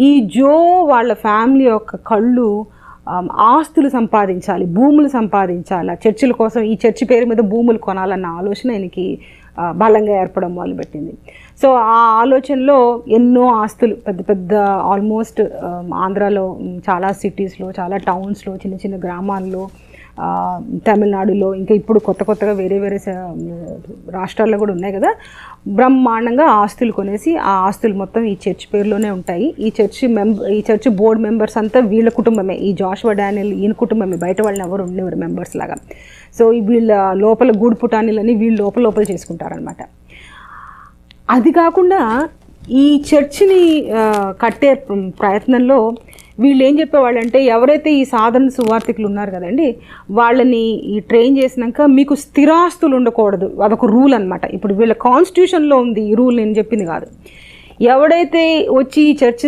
ఈ జో వాళ్ళ ఫ్యామిలీ యొక్క కళ్ళు ఆస్తులు సంపాదించాలి, భూములు సంపాదించాలి, చర్చిల కోసం ఈ చర్చి పేరు మీద భూములు కొనాలన్న ఆలోచన ఆయనకి బలంగా ఏర్పడడం మొదలుపెట్టింది. సో ఆ ఆలోచనలో ఎన్నో ఆస్తులు పెద్ద పెద్ద ఆల్మోస్ట్ ఆంధ్రాలో చాలా సిటీస్లో, చాలా టౌన్స్లో, చిన్న చిన్న గ్రామాల్లో, తమిళనాడులో, ఇంకా ఇప్పుడు కొత్తగా వేరే రాష్ట్రాల్లో కూడా ఉన్నాయి కదా, బ్రహ్మాండంగా ఆస్తులు కొనేసి ఆ ఆస్తులు మొత్తం ఈ చర్చ్ పేరులోనే ఉంటాయి. ఈ చర్చ్ బోర్డు మెంబర్స్ అంతా వీళ్ళ కుటుంబమే, ఈ జాషువా డానియల్ ఈయన కుటుంబమే, బయట వాళ్ళని ఎవరు ఉండేవారు మెంబర్స్ లాగా. సో వీళ్ళ లోపల గూడు పుటానీలని వీళ్ళు లోపల చేసుకుంటారనమాట. అది కాకుండా ఈ చర్చిని కట్టే ప్రయత్నంలో వీళ్ళు ఏం చెప్పేవాళ్ళంటే, ఎవరైతే ఈ సాధారణ సువార్థికులు ఉన్నారు కదండి, వాళ్ళని ఈ ట్రైన్ చేసినాక మీకు స్థిరాస్తులు ఉండకూడదు, అదొక రూల్ అనమాట. ఇప్పుడు వీళ్ళ కాన్స్టిట్యూషన్లో ఉంది ఈ రూల్, నేను చెప్పింది కాదు. ఎవడైతే వచ్చి ఈ చర్చి